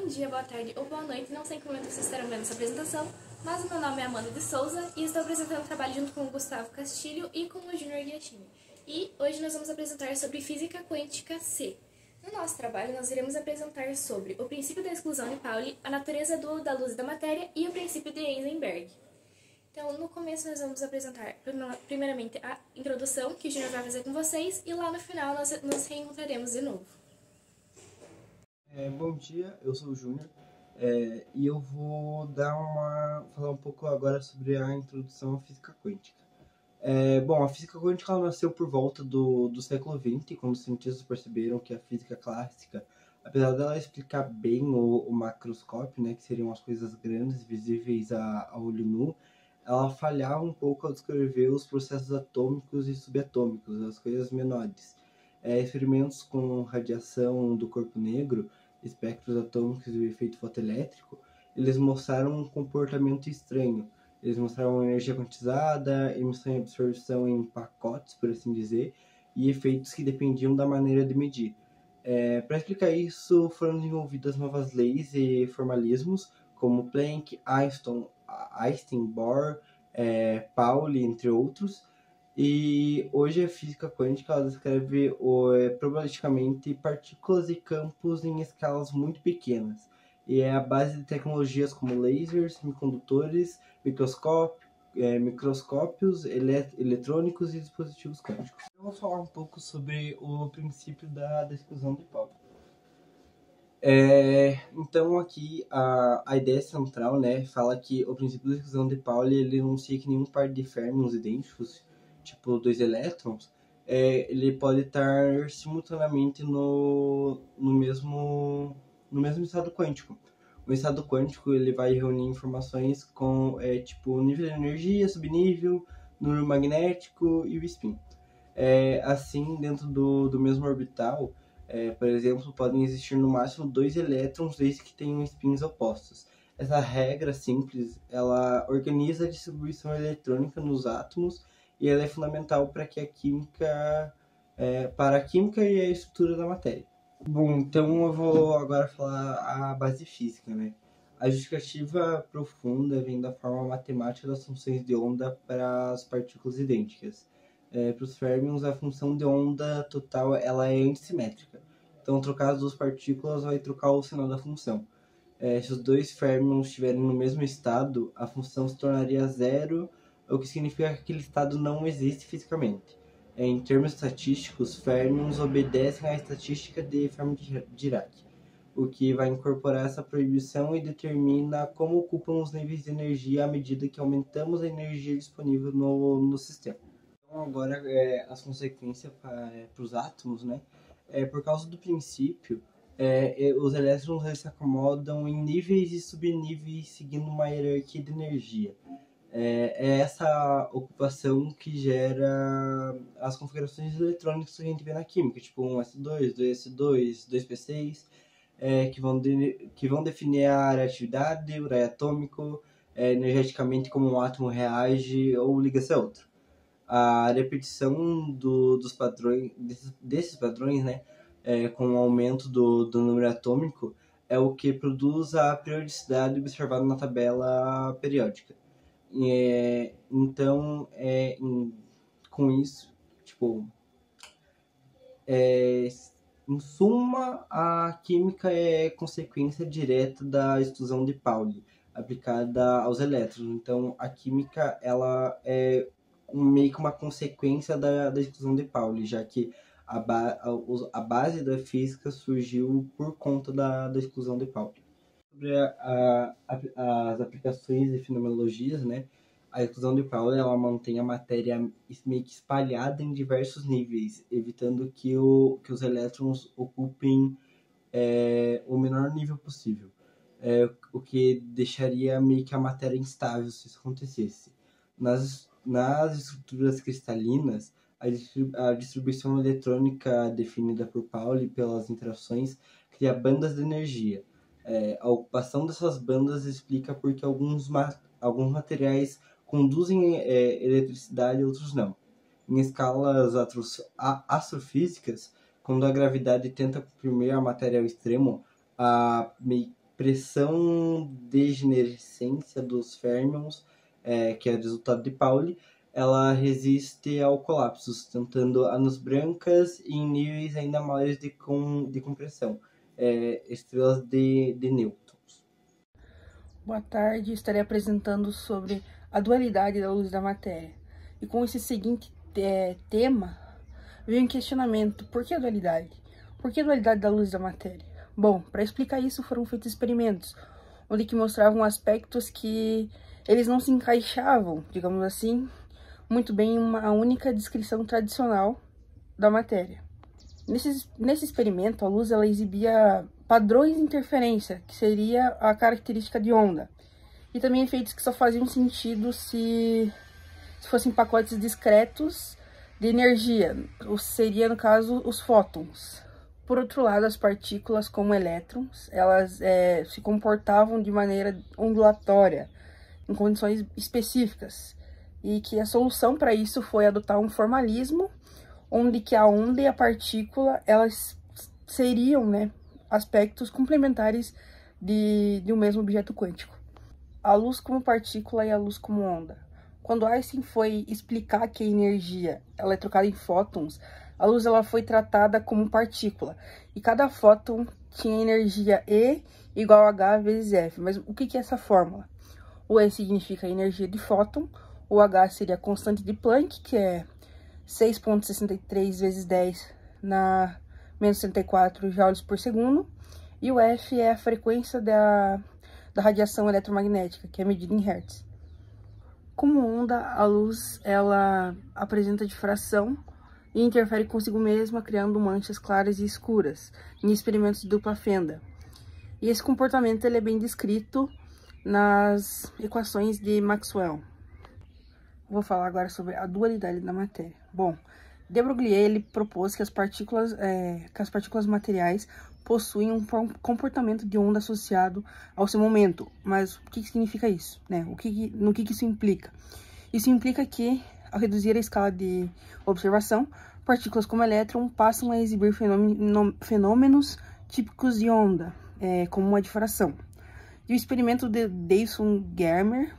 Bom dia, boa tarde ou boa noite, não sei em que momento vocês estarão vendo essa apresentação, mas o meu nome é Amanda de Souza e estou apresentando o trabalho junto com o Gustavo Castilho e com o Júnior Ghiacchini. E hoje nós vamos apresentar sobre Física Quântica C. No nosso trabalho, nós iremos apresentar sobre o princípio da exclusão de Pauli, a natureza da luz e da matéria e o princípio de Heisenberg. Então, no começo nós vamos apresentar primeiramente a introdução que o Júnior vai fazer com vocês e lá no final nós nos reencontraremos de novo. Bom dia, eu sou o Júnior e eu vou falar um pouco agora sobre a introdução à física quântica. A física quântica ela nasceu por volta do século XX, quando os cientistas perceberam que a física clássica, apesar dela explicar bem o macroscópio, né, que seriam as coisas grandes, visíveis a olho nu, ela falhava um pouco ao descrever os processos atômicos e subatômicos, as coisas menores. Experimentos com radiação do corpo negro, espectros atômicos e o efeito fotoelétrico, eles mostraram um comportamento estranho. Eles mostraram energia quantizada, emissão e absorção em pacotes, por assim dizer, e efeitos que dependiam da maneira de medir. Para explicar isso, foram desenvolvidas novas leis e formalismos, como Planck, Einstein, Bohr, Pauli, entre outros. E hoje a física quântica ela descreve probabilisticamente partículas e campos em escalas muito pequenas. E é a base de tecnologias como lasers, semicondutores, microscópios eletrônicos e dispositivos quânticos. Vamos falar um pouco sobre o princípio da exclusão de Pauli. Então aqui a ideia central, né, fala que o princípio da exclusão de Pauli ele enuncia que nenhum par de férmions idênticos, tipo dois elétrons, ele pode estar simultaneamente no mesmo estado quântico. O estado quântico ele vai reunir informações com tipo nível de energia, subnível, número magnético e o spin. Assim, dentro do mesmo orbital, por exemplo, podem existir no máximo dois elétrons desde que tenham spins opostos. Essa regra simples, ela organiza a distribuição eletrônica nos átomos e ela é fundamental para a química e a estrutura da matéria. Bom, então eu vou agora falar a base física, né? A justificativa profunda vem da forma matemática das funções de onda para as partículas idênticas. Para os férmions, a função de onda total ela é antissimétrica. Então, trocar as duas partículas vai trocar o sinal da função. Se os dois férmions estiverem no mesmo estado, a função se tornaria zero, o que significa que aquele estado não existe fisicamente. Em termos estatísticos, férmions obedecem à estatística de Fermi-Dirac, o que vai incorporar essa proibição e determina como ocupam os níveis de energia à medida que aumentamos a energia disponível no sistema. Então, agora, as consequências para os átomos, né? Por causa do princípio, os elétrons eles se acomodam em níveis e subníveis seguindo uma hierarquia de energia. É essa ocupação que gera as configurações eletrônicas que a gente vê na química, tipo 1s2, 2s2, 2p6, que vão definir a reatividade, o raio atômico, energeticamente como um átomo reage ou liga-se a outro. A repetição dos padrões, desses padrões, né, com o aumento do número atômico, é o que produz a periodicidade observada na tabela periódica. Então, com isso, tipo, em suma, a química é consequência direta da exclusão de Pauli aplicada aos elétrons. Então, a química ela é meio que uma consequência da exclusão de Pauli, já que a base da física surgiu por conta da exclusão de Pauli. Sobre as aplicações e fenomenologias, né? A exclusão de Pauli ela mantém a matéria meio que espalhada em diversos níveis, evitando que os elétrons ocupem o menor nível possível, o que deixaria meio que a matéria instável se isso acontecesse. Nas estruturas cristalinas, a distribuição eletrônica definida por Pauli pelas interações cria bandas de energia. A ocupação dessas bandas explica por que alguns materiais conduzem eletricidade e outros não. Em escalas astrofísicas, quando a gravidade tenta comprimir a matéria ao extremo, pressão degenerescência dos férmions, que é o resultado de Pauli, ela resiste ao colapso, sustentando ânus brancas em níveis ainda maiores de compressão, estrelas de nêutrons. Boa tarde, estarei apresentando sobre a dualidade da luz e da matéria. E com esse seguinte tema, veio um questionamento: por que a dualidade? Por que a dualidade da luz e da matéria? Bom, para explicar isso foram feitos experimentos, onde que mostravam aspectos que eles não se encaixavam, digamos assim, muito bem em uma única descrição tradicional da matéria. Nesse experimento, a luz ela exibia padrões de interferência, que seria a característica de onda, e também efeitos que só faziam sentido se fossem pacotes discretos de energia, ou seria, no caso, os fótons. Por outro lado, as partículas, como elétrons, elas se comportavam de maneira ondulatória, em condições específicas, e que a solução para isso foi adotar um formalismo, onde que a onda e a partícula, elas seriam, aspectos complementares de um mesmo objeto quântico. A luz como partícula e a luz como onda. Quando Einstein foi explicar que a energia ela é trocada em fótons, a luz ela foi tratada como partícula, e cada fóton tinha energia E igual a H vezes F. Mas o que é essa fórmula? O E significa energia de fóton, o H seria a constante de Planck, que é 6,63 vezes 10 na menos 64 joules por segundo, e o F é a frequência da radiação eletromagnética, que é medida em hertz. Como onda, a luz ela apresenta difração e interfere consigo mesma, criando manchas claras e escuras, em experimentos de dupla fenda. E esse comportamento ele é bem descrito nas equações de Maxwell. Vou falar agora sobre a dualidade da matéria. Bom, de Broglie ele propôs que as partículas materiais possuem um comportamento de onda associado ao seu momento. Mas o que significa isso? No que isso implica? Isso implica que, ao reduzir a escala de observação, partículas como elétron passam a exibir fenômenos típicos de onda, como uma difração. E o experimento de Dyson-Germer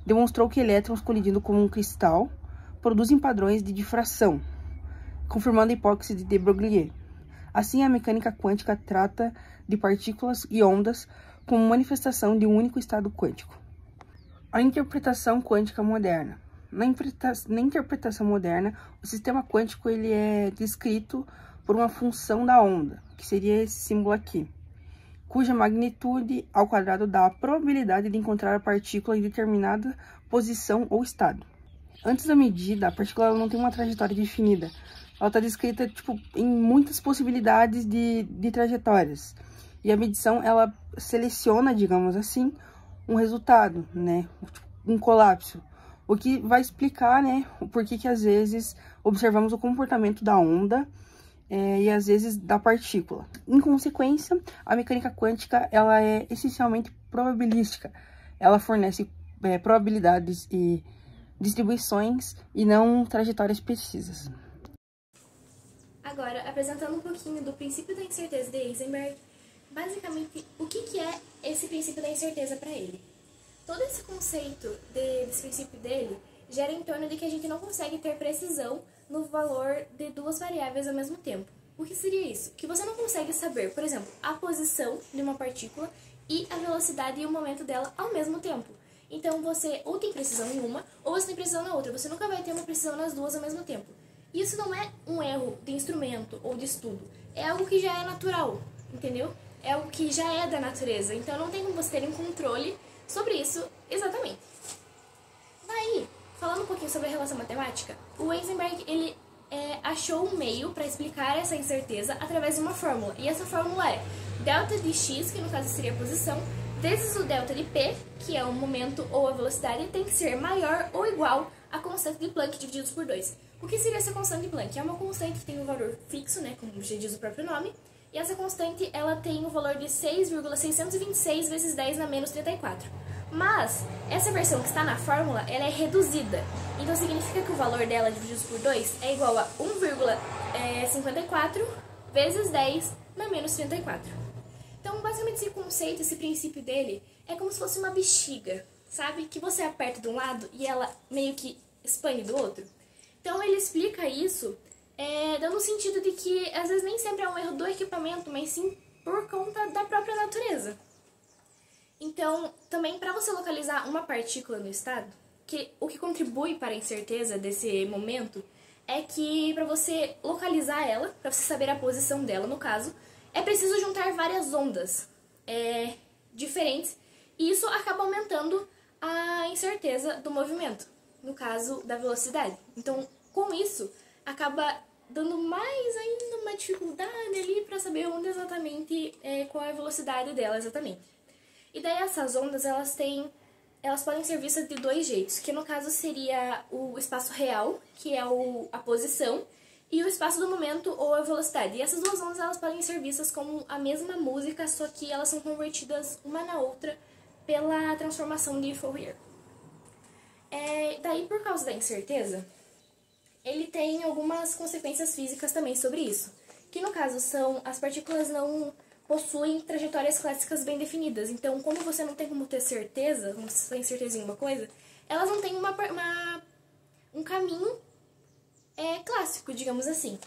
demonstrou que elétrons colidindo com um cristal produzem padrões de difração, confirmando a hipótese de de Broglie. Assim, a mecânica quântica trata de partículas e ondas como manifestação de um único estado quântico. A interpretação quântica moderna. Na interpretação moderna, o sistema quântico ele é descrito por uma função da onda, que seria esse símbolo aqui, cuja magnitude ao quadrado dá a probabilidade de encontrar a partícula em determinada posição ou estado. Antes da medida, a partícula ela não tem uma trajetória definida. Ela está descrita em muitas possibilidades de trajetórias. E a medição, ela seleciona, digamos assim, um resultado, um colapso. O que vai explicar, o porquê que às vezes observamos o comportamento da onda e às vezes da partícula. Em consequência, a mecânica quântica ela é essencialmente probabilística. Ela fornece probabilidades e distribuições e não trajetórias precisas. Agora, apresentando um pouquinho do princípio da incerteza de Heisenberg, basicamente, o que é esse princípio da incerteza para ele? Todo esse conceito desse princípio dele gira em torno de que a gente não consegue ter precisão no valor de duas variáveis ao mesmo tempo. O que seria isso? Que você não consegue saber, por exemplo, a posição de uma partícula e a velocidade e o momento dela ao mesmo tempo. Então, você ou tem precisão em uma, ou você tem precisão na outra. Você nunca vai ter uma precisão nas duas ao mesmo tempo. Isso não é um erro de instrumento ou de estudo. É algo que já é natural, entendeu? É algo que já é da natureza. Então, não tem como você ter um controle sobre isso exatamente. Daí, falando um pouquinho sobre a relação matemática, o Heisenberg, ele achou um meio para explicar essa incerteza através de uma fórmula. E essa fórmula é delta de x, que no caso seria a posição, vezes o delta de p, que é o momento ou a velocidade, tem que ser maior ou igual à constante de Planck divididos por 2. O que seria essa constante de Planck? É uma constante que tem um valor fixo, como já diz o próprio nome, e essa constante ela tem o valor de 6,626 vezes 10 na menos 34. Mas essa versão que está na fórmula, ela é reduzida. Então significa que o valor dela dividido por 2 é igual a 1,54 vezes 10 na menos 34. Então, basicamente, esse conceito, esse princípio dele é como se fosse uma bexiga, sabe? Que você aperta de um lado e ela meio que expande do outro. Então, ele explica isso dando o sentido de que, às vezes, nem sempre é um erro do equipamento, mas sim por conta da própria natureza. Então, também, para você localizar uma partícula no estado, o que contribui para a incerteza desse momento é que, para você localizar ela, para você saber a posição dela, no caso, é preciso juntar várias ondas diferentes, e isso acaba aumentando a incerteza do movimento, no caso da velocidade. Então, com isso, acaba dando mais ainda uma dificuldade ali para saber onde exatamente, qual é a velocidade dela exatamente. E daí essas ondas, elas podem ser vistas de dois jeitos, que no caso seria o espaço real, que é a posição, e o espaço do momento ou a velocidade. E essas duas ondas, elas podem ser vistas como a mesma música, só que elas são convertidas uma na outra pela transformação de Fourier. Daí, por causa da incerteza, ele tem algumas consequências físicas também sobre isso, que no caso são as partículas não possuem trajetórias clássicas bem definidas. Então, como você não tem como ter certeza, como você tem certeza em uma coisa, elas não têm um caminho clássico, digamos assim.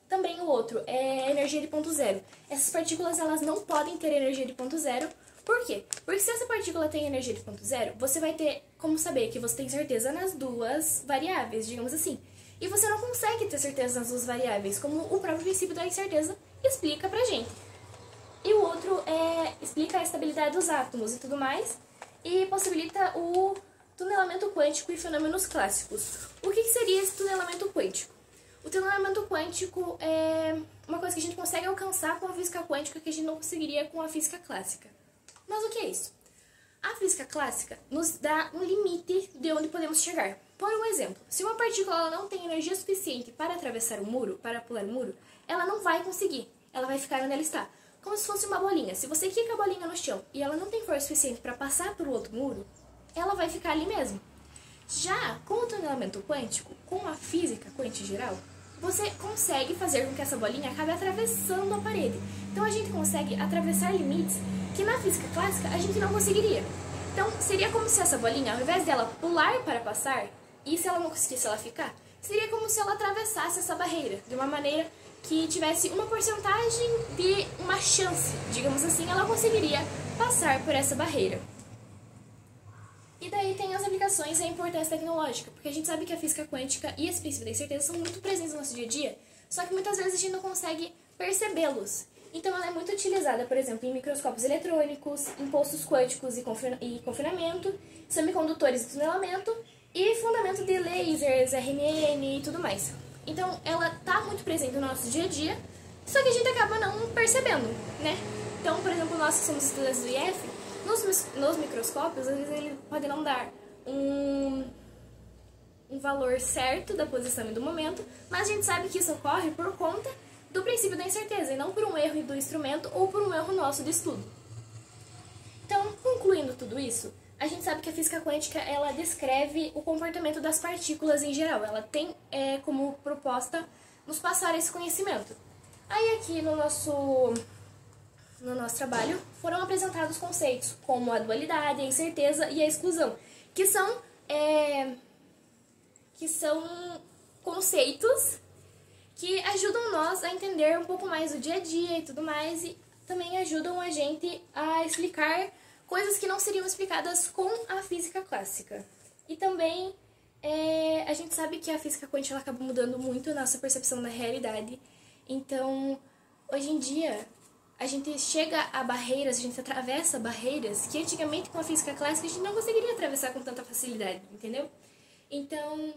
Também o outro é energia de ponto zero. Essas partículas, elas não podem ter energia de ponto zero. Por quê? Porque se essa partícula tem energia de ponto zero, você vai ter como saber que você tem certeza nas duas variáveis, digamos assim. E você não consegue ter certeza nas duas variáveis, como o próprio princípio da incerteza explica pra gente. E o outro explica a estabilidade dos átomos e tudo mais, e possibilita o tunelamento quântico e fenômenos clássicos. O que seria esse tunelamento quântico? O tunelamento quântico é uma coisa que a gente consegue alcançar com a física quântica que a gente não conseguiria com a física clássica. Mas o que é isso? A física clássica nos dá um limite de onde podemos chegar. Por um exemplo, se uma partícula não tem energia suficiente para atravessar um muro, para pular o muro, ela não vai conseguir. Ela vai ficar onde ela está. Como se fosse uma bolinha. Se você quica a bolinha no chão e ela não tem força suficiente para passar para o outro muro, ela vai ficar ali mesmo. Já com o tunelamento quântico, com a física quântica geral, você consegue fazer com que essa bolinha acabe atravessando a parede. Então a gente consegue atravessar limites que na física clássica a gente não conseguiria. Então seria como se essa bolinha, ao invés dela pular para passar, e se ela não conseguisse ela ficar, seria como se ela atravessasse essa barreira de uma maneira que tivesse uma porcentagem de uma chance, digamos assim, ela conseguiria passar por essa barreira. E daí tem as aplicações e a importância tecnológica, porque a gente sabe que a física quântica e esse princípio da incerteza são muito presentes no nosso dia a dia, só que muitas vezes a gente não consegue percebê-los. Então ela é muito utilizada, por exemplo, em microscópios eletrônicos, em pulsos quânticos e confinamento, semicondutores de tunelamento e fundamento de lasers, RMN e tudo mais. Então ela está muito presente no nosso dia a dia, só que a gente acaba não percebendo, né? Então, por exemplo, nós que somos estudantes do IF, nos microscópios, às vezes ele pode não dar um valor certo da posição e do momento, mas a gente sabe que isso ocorre por conta do princípio da incerteza, e não por um erro do instrumento ou por um erro nosso de estudo. Então, concluindo tudo isso, a gente sabe que a física quântica, ela descreve o comportamento das partículas em geral. Ela tem como proposta nos passar esse conhecimento. Aí aqui no nosso trabalho foram apresentados conceitos como a dualidade, a incerteza e a exclusão, que são conceitos que ajudam nós a entender um pouco mais o dia a dia e tudo mais, e também ajudam a gente a explicar coisas que não seriam explicadas com a física clássica. E também a gente sabe que a física quântica ela acaba mudando muito a nossa percepção da realidade. Então, hoje em dia, a gente chega a barreiras, a gente atravessa barreiras que antigamente com a física clássica a gente não conseguiria atravessar com tanta facilidade, entendeu? Então,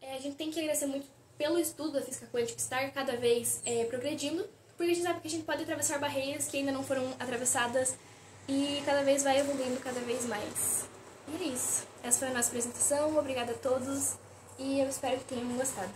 a gente tem que agradecer muito pelo estudo da física quântica estar cada vez progredindo, porque a gente sabe que a gente pode atravessar barreiras que ainda não foram atravessadas e cada vez vai evoluindo cada vez mais. E é isso. Essa foi a nossa apresentação. Obrigada a todos e eu espero que tenham gostado.